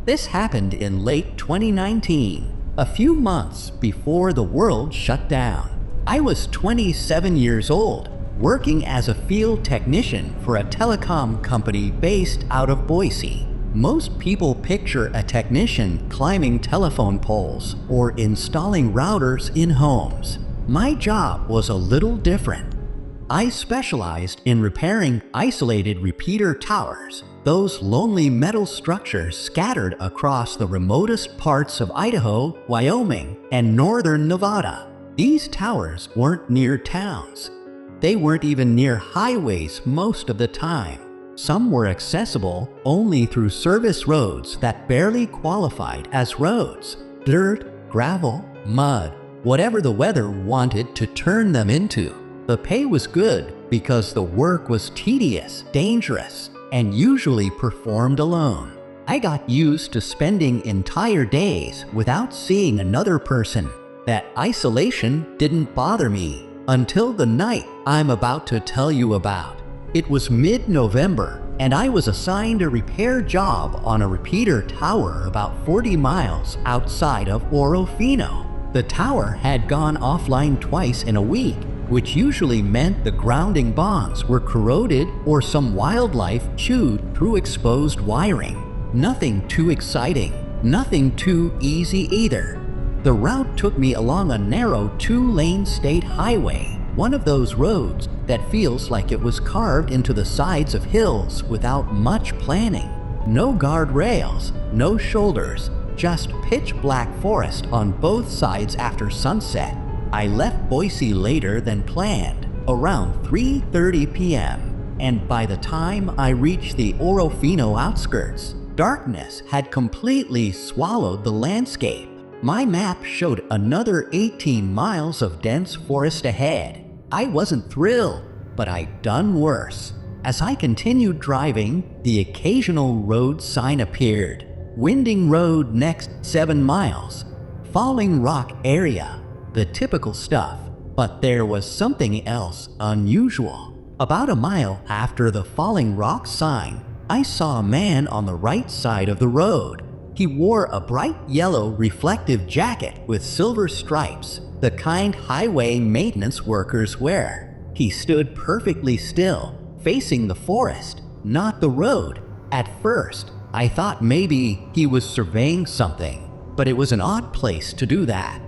This happened in late 2019, a few months before the world shut down. I was 27 years old, working as a field technician for a telecom company based out of Boise. Most people picture a technician climbing telephone poles or installing routers in homes. My job was a little different. I specialized in repairing isolated repeater towers, those lonely metal structures scattered across the remotest parts of Idaho, Wyoming, and northern Nevada. These towers weren't near towns. They weren't even near highways most of the time. Some were accessible only through service roads that barely qualified as roads. Dirt, gravel, mud, whatever the weather wanted to turn them into. The pay was good because the work was tedious, dangerous, and usually performed alone. I got used to spending entire days without seeing another person. That isolation didn't bother me until the night I'm about to tell you about. It was mid-November, and I was assigned a repair job on a repeater tower about 40 miles outside of Orofino. The tower had gone offline twice in a week, which usually meant the grounding bonds were corroded or some wildlife chewed through exposed wiring. Nothing too exciting, nothing too easy either. The route took me along a narrow 2-lane state highway, one of those roads that feels like it was carved into the sides of hills without much planning. No guardrails, no shoulders, just pitch black forest on both sides after sunset. I left Boise later than planned, around 3:30 p.m., and by the time I reached the Orofino outskirts, darkness had completely swallowed the landscape. My map showed another 18 miles of dense forest ahead. I wasn't thrilled, but I'd done worse. As I continued driving, the occasional road sign appeared. Winding road next 7 miles. Falling rock area. The typical stuff. But there was something else unusual. About a mile after the falling rock sign, I saw a man on the right side of the road. He wore a bright yellow reflective jacket with silver stripes, the kind highway maintenance workers wear. He stood perfectly still, facing the forest, not the road. At first, I thought maybe he was surveying something, but it was an odd place to do that.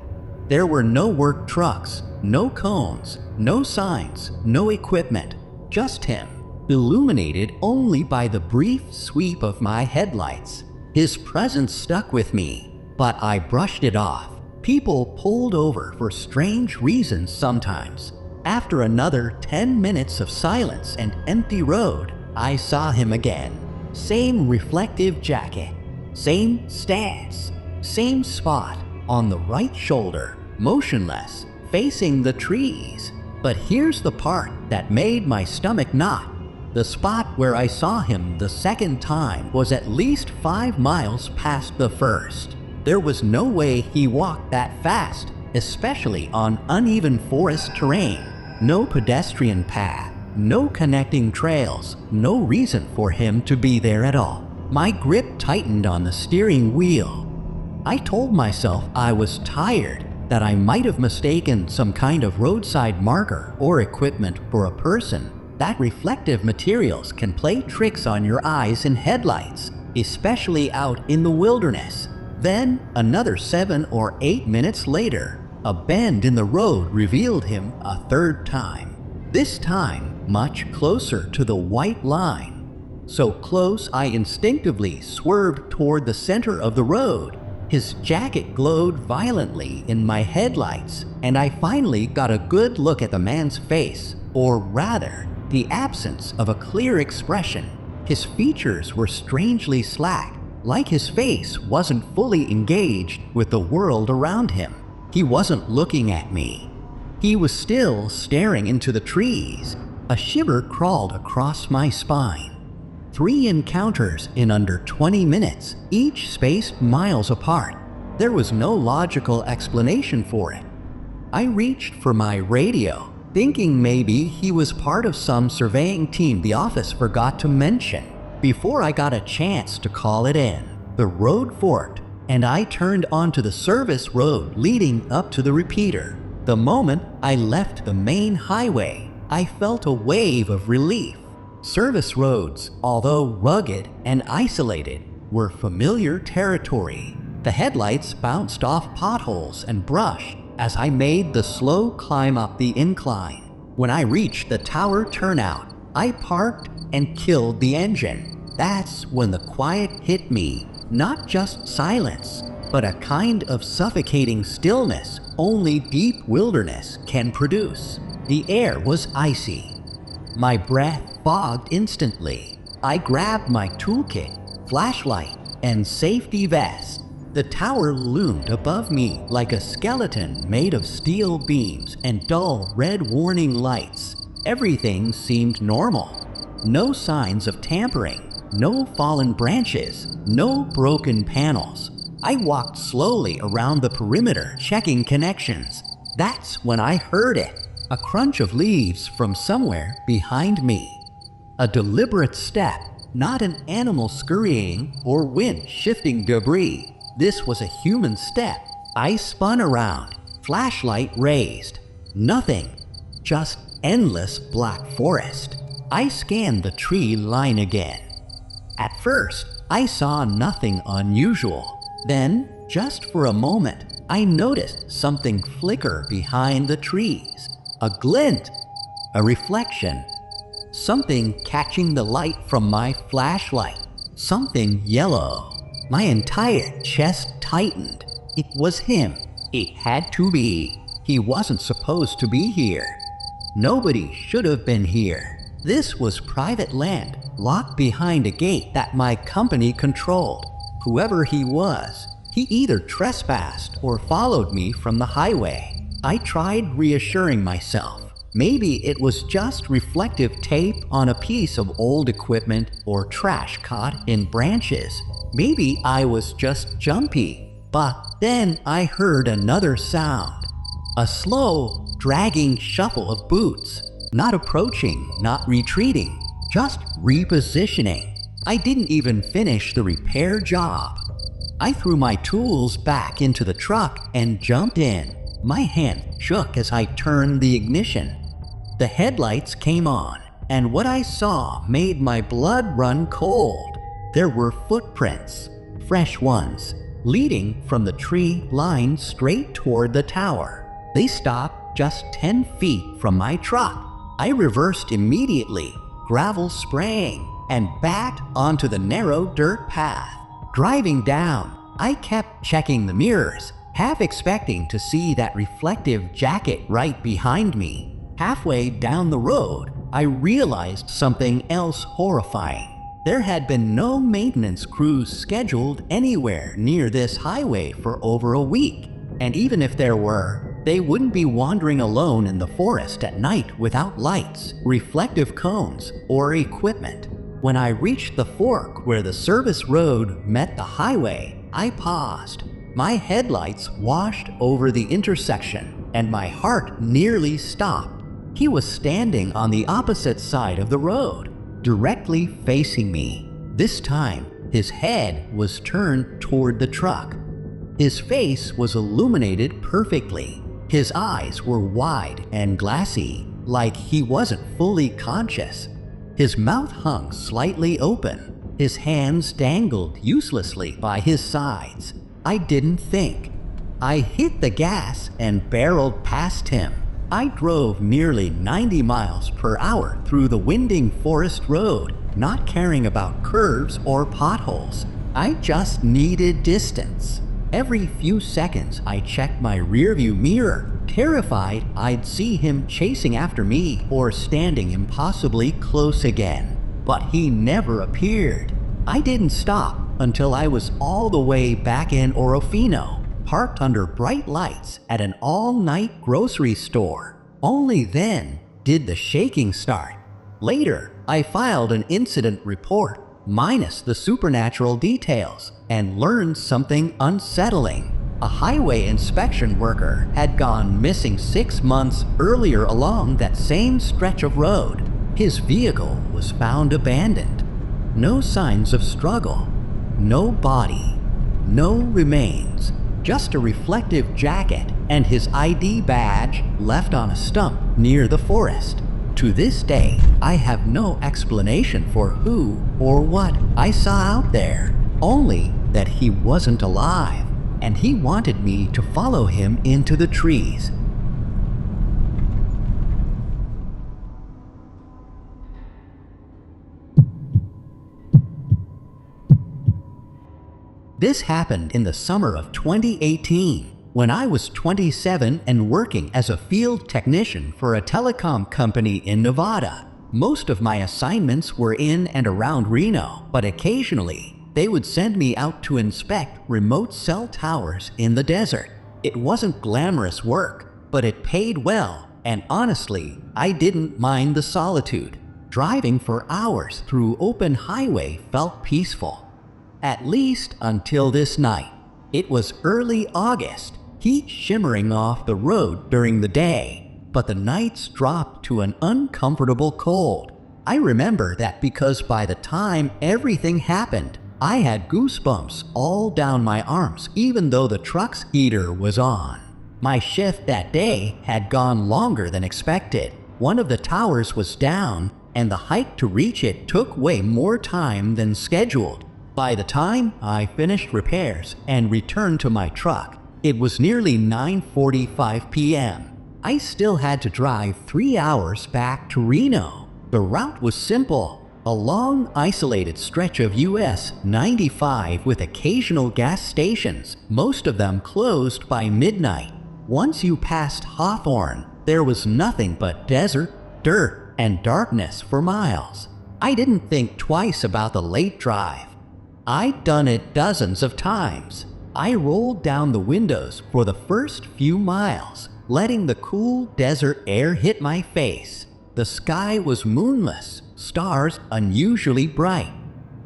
There were no work trucks, no cones, no signs, no equipment, just him, illuminated only by the brief sweep of my headlights. His presence stuck with me, but I brushed it off. People pulled over for strange reasons sometimes. After another 10 minutes of silence and empty road, I saw him again. Same reflective jacket, same stance, same spot on the right shoulder, motionless, facing the trees. But here's the part that made my stomach knot. The spot where I saw him the second time was at least 5 miles past the first. There was no way he walked that fast, especially on uneven forest terrain. No pedestrian path, no connecting trails, no reason for him to be there at all. My grip tightened on the steering wheel. I told myself I was tired, that I might have mistaken some kind of roadside marker or equipment for a person. That reflective materials can play tricks on your eyes and headlights, especially out in the wilderness. Then, another 7 or 8 minutes later, a bend in the road revealed him a third time. This time, much closer to the white line. So close I instinctively swerved toward the center of the road. His jacket glowed violently in my headlights, and I finally got a good look at the man's face, or rather, the absence of a clear expression. His features were strangely slack, like his face wasn't fully engaged with the world around him. He wasn't looking at me. He was still staring into the trees. A shiver crawled across my spine. 3 encounters in under 20 minutes, each spaced miles apart. There was no logical explanation for it. I reached for my radio, thinking maybe he was part of some surveying team the office forgot to mention. Before I got a chance to call it in, The road forked, and I turned onto the service road leading up to the repeater. The moment I left the main highway, I felt a wave of relief. Service roads, although rugged and isolated, were familiar territory. The headlights bounced off potholes and brush as I made the slow climb up the incline. When I reached the tower turnout, I parked and killed the engine. That's when the quiet hit me. Not just silence, but a kind of suffocating stillness only deep wilderness can produce. The air was icy. My breath fogged instantly. I grabbed my toolkit, flashlight, and safety vest. The tower loomed above me like a skeleton made of steel beams and dull red warning lights. Everything seemed normal. No signs of tampering, no fallen branches, no broken panels. I walked slowly around the perimeter, checking connections. That's when I heard it, a crunch of leaves from somewhere behind me. A deliberate step, not an animal scurrying or wind shifting debris. This was a human step. I spun around, flashlight raised. Nothing, just endless black forest. I scanned the tree line again. At first, I saw nothing unusual. Then, just for a moment, I noticed something flicker behind the trees. A glint, a reflection. Something catching the light from my flashlight. Something yellow. My entire chest tightened. It was him. It had to be. He wasn't supposed to be here. Nobody should have been here. This was private land, locked behind a gate that my company controlled. Whoever he was, he either trespassed or followed me from the highway. I tried reassuring myself. Maybe it was just reflective tape on a piece of old equipment or trash caught in branches. Maybe I was just jumpy. But then I heard another sound. A slow, dragging shuffle of boots. Not approaching, not retreating, just repositioning. I didn't even finish the repair job. I threw my tools back into the truck and jumped in. My hand shook as I turned the ignition. The headlights came on, and what I saw made my blood run cold. There were footprints, fresh ones, leading from the tree line straight toward the tower. They stopped just 10 feet from my truck. I reversed immediately, gravel spraying, and backed onto the narrow dirt path. Driving down, I kept checking the mirrors, half expecting to see that reflective jacket right behind me. Halfway down the road, I realized something else horrifying. There had been no maintenance crews scheduled anywhere near this highway for over a week. And even if there were, they wouldn't be wandering alone in the forest at night without lights, reflective cones, or equipment. When I reached the fork where the service road met the highway, I paused. My headlights washed over the intersection, and my heart nearly stopped. He was standing on the opposite side of the road, directly facing me. This time, his head was turned toward the truck. His face was illuminated perfectly. His eyes were wide and glassy, like he wasn't fully conscious. His mouth hung slightly open. His hands dangled uselessly by his sides. I didn't think. I hit the gas and barreled past him. I drove nearly 90 miles per hour through the winding forest road, not caring about curves or potholes. I just needed distance. Every few seconds, I checked my rearview mirror, terrified I'd see him chasing after me or standing impossibly close again. But he never appeared. I didn't stop until I was all the way back in Orofino, parked under bright lights at an all-night grocery store. Only then did the shaking start. Later, I filed an incident report, minus the supernatural details, and learned something unsettling. A highway inspection worker had gone missing 6 months earlier along that same stretch of road. His vehicle was found abandoned. No signs of struggle. No body, no remains, just a reflective jacket and his ID badge left on a stump near the forest. To this day, I have no explanation for who or what I saw out there, only that he wasn't alive, and he wanted me to follow him into the trees. This happened in the summer of 2018, when I was 27 and working as a field technician for a telecom company in Nevada. Most of my assignments were in and around Reno, but occasionally they would send me out to inspect remote cell towers in the desert. It wasn't glamorous work, but it paid well, and honestly, I didn't mind the solitude. Driving for hours through open highway felt peaceful. At least until this night. It was early August, heat shimmering off the road during the day, but the nights dropped to an uncomfortable cold. I remember that because by the time everything happened, I had goosebumps all down my arms even though the truck's heater was on. My shift that day had gone longer than expected. One of the towers was down, and the hike to reach it took way more time than scheduled. By the time I finished repairs and returned to my truck, it was nearly 9:45 p.m. I still had to drive 3 hours back to Reno. The route was simple, a long isolated stretch of US 95 with occasional gas stations, most of them closed by midnight. Once you passed Hawthorne, there was nothing but desert, dirt, and darkness for miles. I didn't think twice about the late drive. I'd done it dozens of times. I rolled down the windows for the first few miles, letting the cool desert air hit my face. The sky was moonless, stars unusually bright.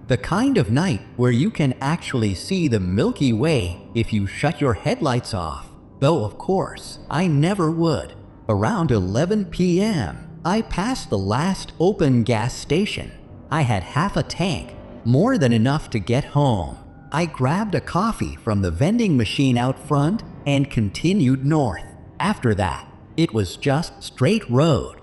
The kind of night where you can actually see the Milky Way if you shut your headlights off. Though of course, I never would. Around 11 p.m., I passed the last open gas station. I had half a tank, more than enough to get home. I grabbed a coffee from the vending machine out front and continued north. After that, it was just straight road.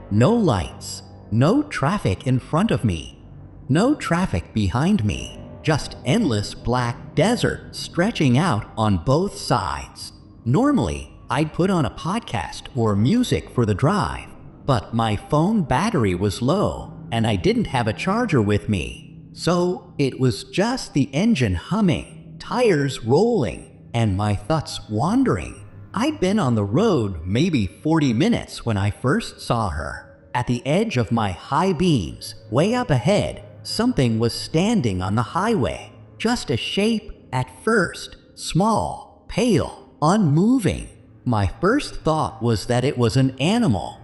No lights, no traffic in front of me, no traffic behind me, just endless black desert stretching out on both sides. Normally, I'd put on a podcast or music for the drive, but my phone battery was low and I didn't have a charger with me. So it was just the engine humming, tires rolling, and my thoughts wandering. I'd been on the road maybe 40 minutes when I first saw her. At the edge of my high beams, way up ahead, something was standing on the highway. Just a shape at first, small, pale, unmoving. My first thought was that it was an animal.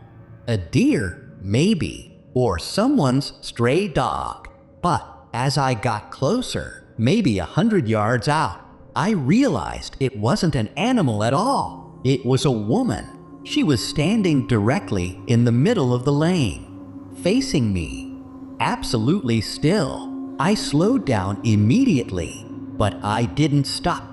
A deer, maybe, or someone's stray dog. But as I got closer, maybe 100 yards out, I realized it wasn't an animal at all. It was a woman. She was standing directly in the middle of the lane, facing me, absolutely still. I slowed down immediately, but I didn't stop.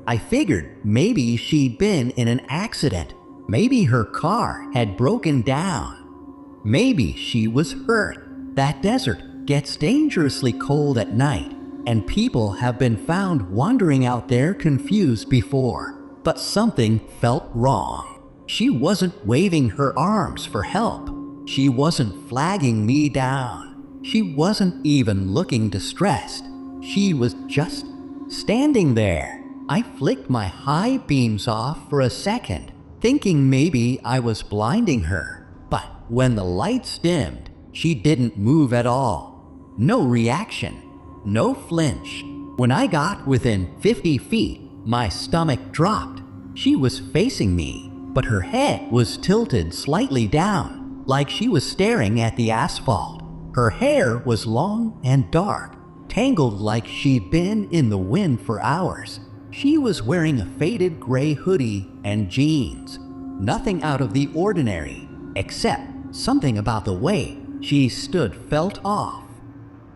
I figured maybe she'd been in an accident. Maybe her car had broken down. Maybe she was hurt. That desert gets dangerously cold at night, and people have been found wandering out there confused before. But something felt wrong. She wasn't waving her arms for help. She wasn't flagging me down. She wasn't even looking distressed. She was just standing there. I flicked my high beams off for a second, thinking maybe I was blinding her. But when the lights dimmed, she didn't move at all. No reaction, no flinch. When I got within 50 feet, my stomach dropped. She was facing me, but her head was tilted slightly down, like she was staring at the asphalt. Her hair was long and dark, tangled like she'd been in the wind for hours. She was wearing a faded gray hoodie and jeans. Nothing out of the ordinary, except something about the way she stood felt off.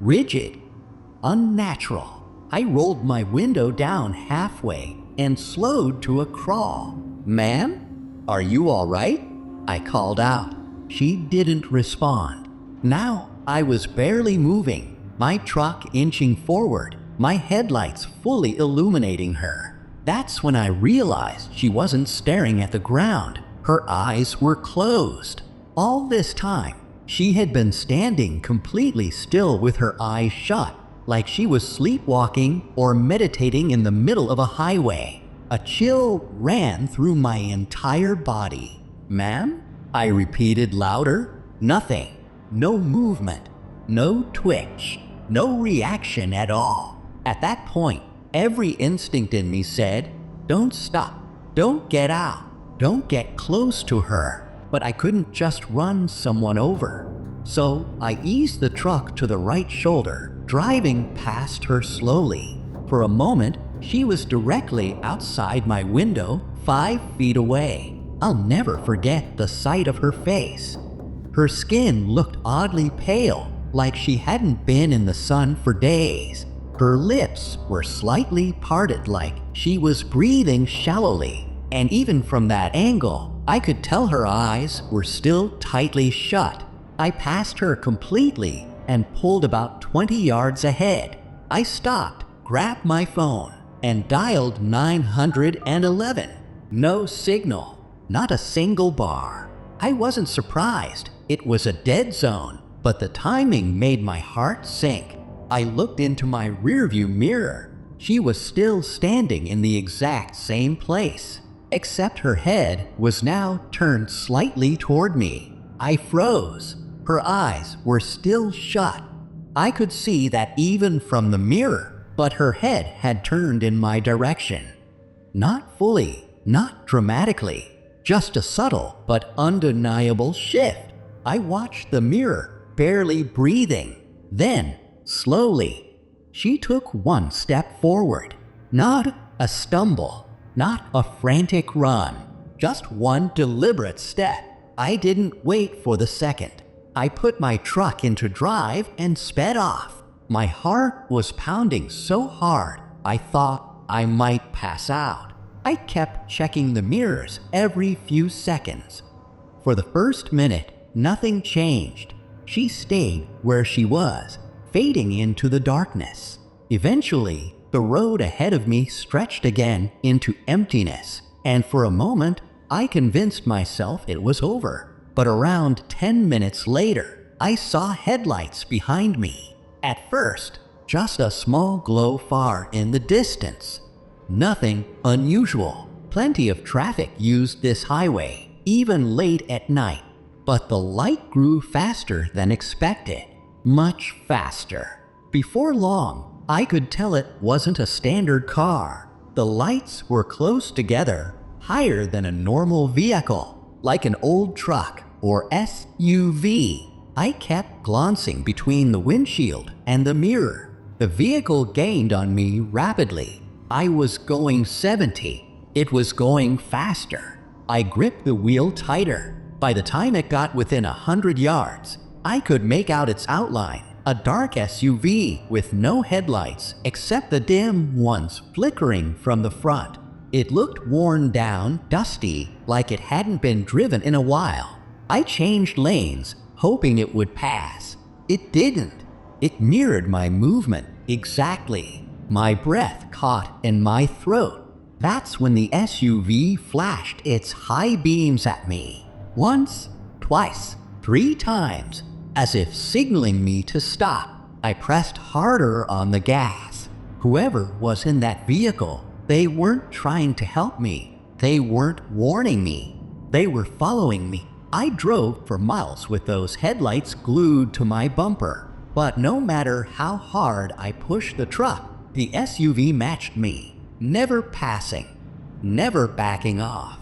Rigid, unnatural. I rolled my window down halfway and slowed to a crawl. "Ma'am, are you all right?" I called out. She didn't respond. Now I was barely moving, my truck inching forward, my headlights fully illuminating her. That's when I realized she wasn't staring at the ground. Her eyes were closed. All this time, she had been standing completely still with her eyes shut, like she was sleepwalking or meditating in the middle of a highway. A chill ran through my entire body. "Ma'am?" I repeated louder. Nothing. No movement. No twitch. No reaction at all. At that point, every instinct in me said, "Don't stop. Don't get out. Don't get close to her." But I couldn't just run someone over. So I eased the truck to the right shoulder, driving past her slowly. For a moment, she was directly outside my window, 5 feet away. I'll never forget the sight of her face. Her skin looked oddly pale, like she hadn't been in the sun for days. Her lips were slightly parted, like she was breathing shallowly. And even from that angle, I could tell her eyes were still tightly shut. I passed her completely and pulled about 20 yards ahead. I stopped, grabbed my phone, and dialed 911. No signal, not a single bar. I wasn't surprised. It was a dead zone, but the timing made my heart sink. I looked into my rearview mirror. She was still standing in the exact same place, except her head was now turned slightly toward me. I froze. Her eyes were still shut. I could see that even from the mirror, but her head had turned in my direction. Not fully, not dramatically, just a subtle but undeniable shift. I watched the mirror, barely breathing. Then, slowly, she took one step forward. Not a stumble, not a frantic run, just one deliberate step. I didn't wait for the second. I put my truck into drive and sped off. My heart was pounding so hard, I thought I might pass out. I kept checking the mirrors every few seconds. For the first minute, nothing changed. She stayed where she was, fading into the darkness. Eventually, the road ahead of me stretched again into emptiness, and for a moment, I convinced myself it was over. But around 10 minutes later, I saw headlights behind me. At first, just a small glow far in the distance. Nothing unusual. Plenty of traffic used this highway, even late at night. But the light grew faster than expected. Much faster. Before long, I could tell it wasn't a standard car. The lights were close together, higher than a normal vehicle, like an old truck or SUV. I kept glancing between the windshield and the mirror. The vehicle gained on me rapidly. I was going 70. It was going faster. I gripped the wheel tighter. By the time it got within 100 yards, I could make out its outline. A dark SUV with no headlights except the dim ones flickering from the front. It looked worn down, dusty, like it hadn't been driven in a while. I changed lanes, hoping it would pass. It didn't. It mirrored my movement exactly. My breath caught in my throat. That's when the SUV flashed its high beams at me. Once, twice, 3 times, as if signaling me to stop. I pressed harder on the gas. Whoever was in that vehicle, they weren't trying to help me. They weren't warning me. They were following me. I drove for miles with those headlights glued to my bumper. But no matter how hard I pushed the truck, the SUV matched me. Never passing, never backing off,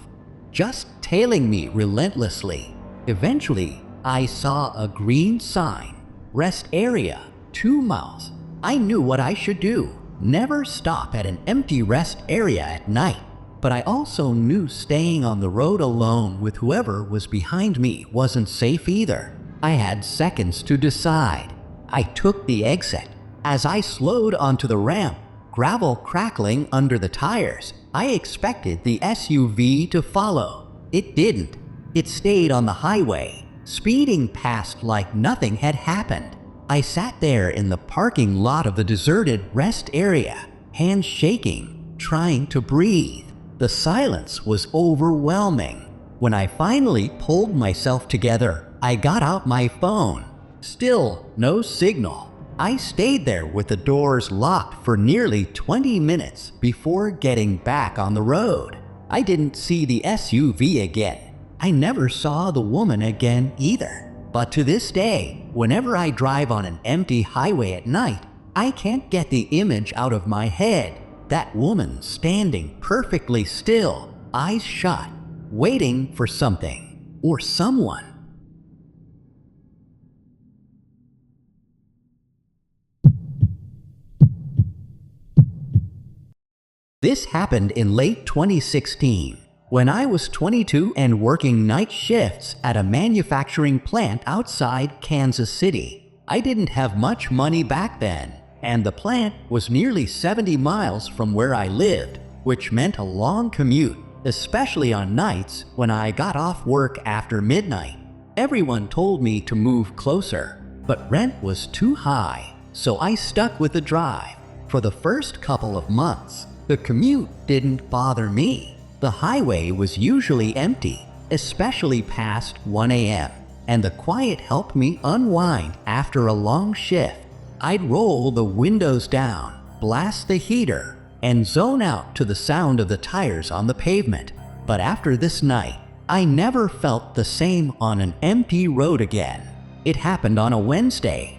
just tailing me relentlessly. Eventually, I saw a green sign. Rest area, 2 miles. I knew what I should do. Never stop at an empty rest area at night. But I also knew staying on the road alone with whoever was behind me wasn't safe either. I had seconds to decide. I took the exit. As I slowed onto the ramp, gravel crackling under the tires. I expected the SUV to follow. It didn't. It stayed on the highway, speeding past like nothing had happened. I sat there in the parking lot of the deserted rest area, hands shaking, trying to breathe. The silence was overwhelming. When I finally pulled myself together, I got out my phone. Still no signal. I stayed there with the doors locked for nearly 20 minutes before getting back on the road. I didn't see the SUV again. I never saw the woman again either. But to this day, whenever I drive on an empty highway at night, I can't get the image out of my head. That woman standing perfectly still, eyes shut, waiting for something or someone. This happened in late 2016, when I was 22 and working night shifts at a manufacturing plant outside Kansas City. I didn't have much money back then, and the plant was nearly 70 miles from where I lived, which meant a long commute, especially on nights when I got off work after midnight. Everyone told me to move closer, but rent was too high, so I stuck with the drive. For the first couple of months, the commute didn't bother me. The highway was usually empty, especially past 1 a.m., and the quiet helped me unwind after a long shift. I'd roll the windows down, blast the heater, and zone out to the sound of the tires on the pavement. But after this night, I never felt the same on an empty road again. It happened on a Wednesday.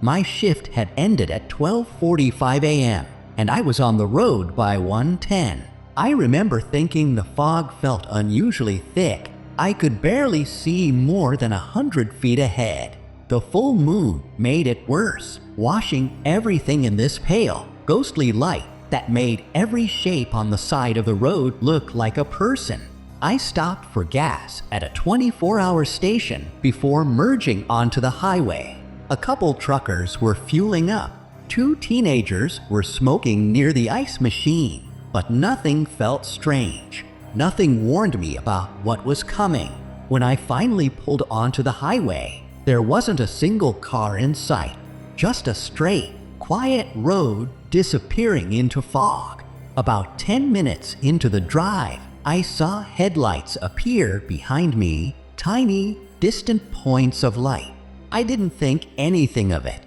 My shift had ended at 12:45 a.m., and I was on the road by 1:10. I remember thinking the fog felt unusually thick. I could barely see more than 100 feet ahead. The full moon made it worse, washing everything in this pale, ghostly light that made every shape on the side of the road look like a person. I stopped for gas at a 24-hour station before merging onto the highway. A couple truckers were fueling up. 2 teenagers were smoking near the ice machine, but nothing felt strange. Nothing warned me about what was coming. When I finally pulled onto the highway, there wasn't a single car in sight, just a straight, quiet road disappearing into fog. About 10 minutes into the drive, I saw headlights appear behind me, tiny, distant points of light. I didn't think anything of it.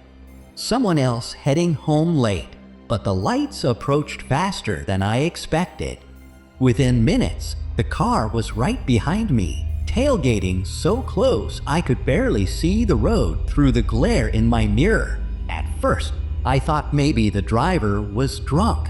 Someone else heading home late, but the lights approached faster than I expected. Within minutes, the car was right behind me, tailgating so close I could barely see the road through the glare in my mirror. At first, I thought maybe the driver was drunk,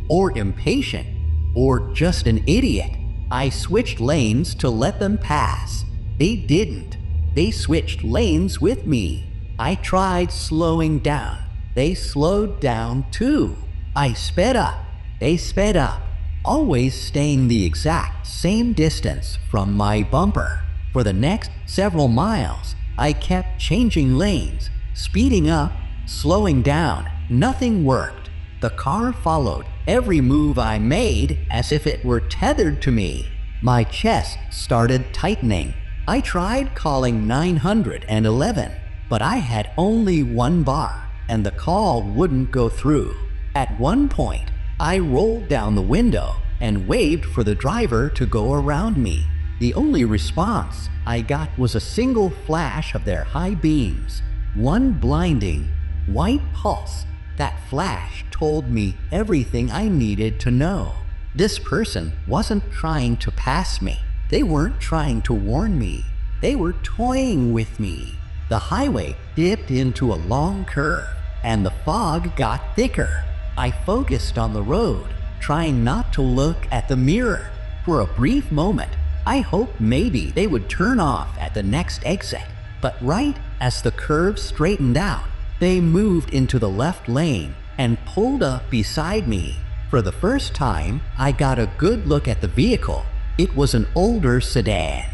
or impatient, or just an idiot. I switched lanes to let them pass. They didn't. They switched lanes with me. I tried slowing down. They slowed down too. I sped up. They sped up, always staying the exact same distance from my bumper. For the next several miles, I kept changing lanes, speeding up, slowing down. Nothing worked. The car followed every move I made as if it were tethered to me. My chest started tightening. I tried calling 911. But I had only one bar, and the call wouldn't go through. At one point, I rolled down the window and waved for the driver to go around me. The only response I got was a single flash of their high beams, one blinding, white pulse. That flash told me everything I needed to know. This person wasn't trying to pass me. They weren't trying to warn me. They were toying with me. The highway dipped into a long curve, and the fog got thicker. I focused on the road, trying not to look at the mirror. For a brief moment, I hoped maybe they would turn off at the next exit. But right as the curve straightened out, they moved into the left lane and pulled up beside me. For the first time, I got a good look at the vehicle. It was an older sedan,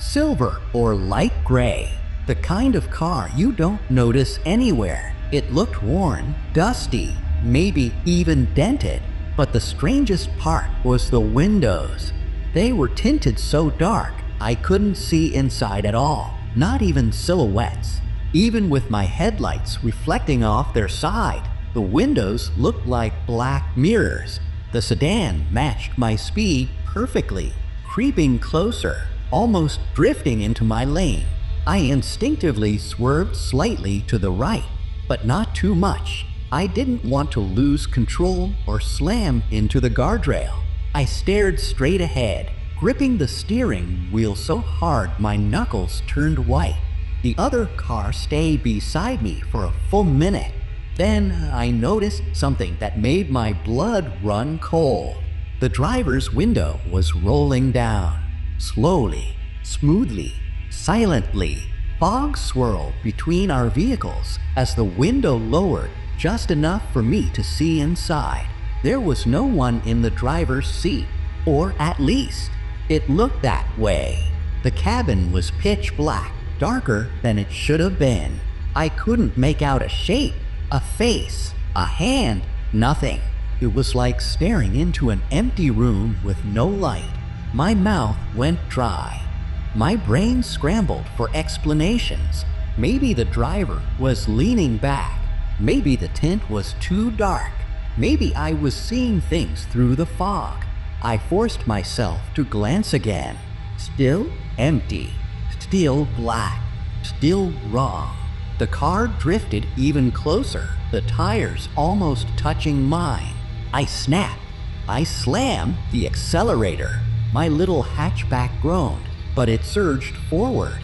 silver or light gray. The kind of car you don't notice anywhere. It looked worn, dusty, maybe even dented. But the strangest part was the windows. They were tinted so dark I couldn't see inside at all, not even silhouettes. Even with my headlights reflecting off their side, the windows looked like black mirrors. The sedan matched my speed perfectly, creeping closer, almost drifting into my lane. I instinctively swerved slightly to the right, but not too much. I didn't want to lose control or slam into the guardrail. I stared straight ahead, gripping the steering wheel so hard my knuckles turned white. The other car stayed beside me for a full minute. Then I noticed something that made my blood run cold. The driver's window was rolling down, slowly, smoothly, silently. Fog swirled between our vehicles as the window lowered just enough for me to see inside. There was no one in the driver's seat, or at least, it looked that way. The cabin was pitch black, darker than it should have been. I couldn't make out a shape, a face, a hand, nothing. It was like staring into an empty room with no light. My mouth went dry. My brain scrambled for explanations. Maybe the driver was leaning back. Maybe the tint was too dark. Maybe I was seeing things through the fog. I forced myself to glance again. Still empty. Still black. Still wrong. The car drifted even closer, the tires almost touching mine. I snapped. I slammed the accelerator. My little hatchback groaned, but it surged forward.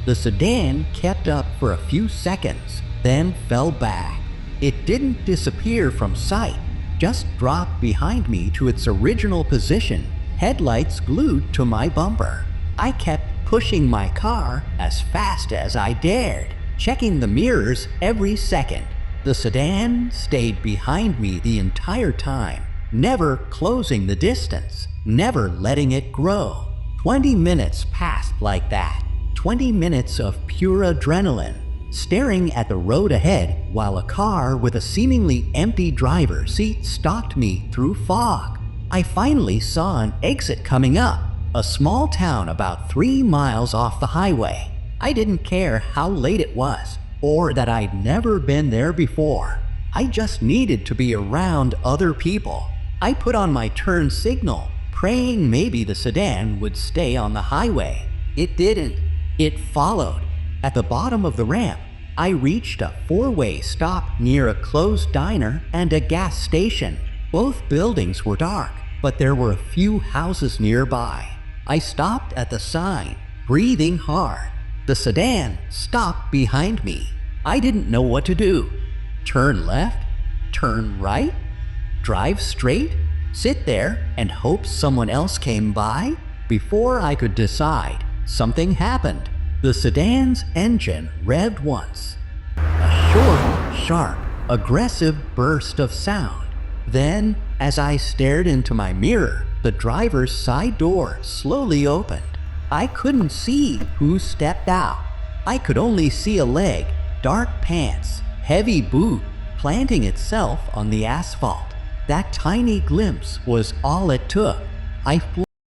The sedan kept up for a few seconds, then fell back. It didn't disappear from sight, just dropped behind me to its original position, headlights glued to my bumper. I kept pushing my car as fast as I dared, checking the mirrors every second. The sedan stayed behind me the entire time, never closing the distance, never letting it grow. 20 minutes passed like that. 20 minutes of pure adrenaline, staring at the road ahead while a car with a seemingly empty driver's seat stalked me through fog. I finally saw an exit coming up, a small town about 3 miles off the highway. I didn't care how late it was, or that I'd never been there before. I just needed to be around other people. I put on my turn signal, praying maybe the sedan would stay on the highway. It didn't. It followed. At the bottom of the ramp, I reached a 4-way stop near a closed diner and a gas station. Both buildings were dark, but there were a few houses nearby. I stopped at the sign, breathing hard. The sedan stopped behind me. I didn't know what to do. Turn left? Turn right? Drive straight? Sit there and hope someone else came by? Before I could decide, something happened. The sedan's engine revved once. A short, sharp, aggressive burst of sound. Then, as I stared into my mirror, the driver's side door slowly opened. I couldn't see who stepped out. I could only see a leg, dark pants, heavy boot, planting itself on the asphalt. That tiny glimpse was all it took. I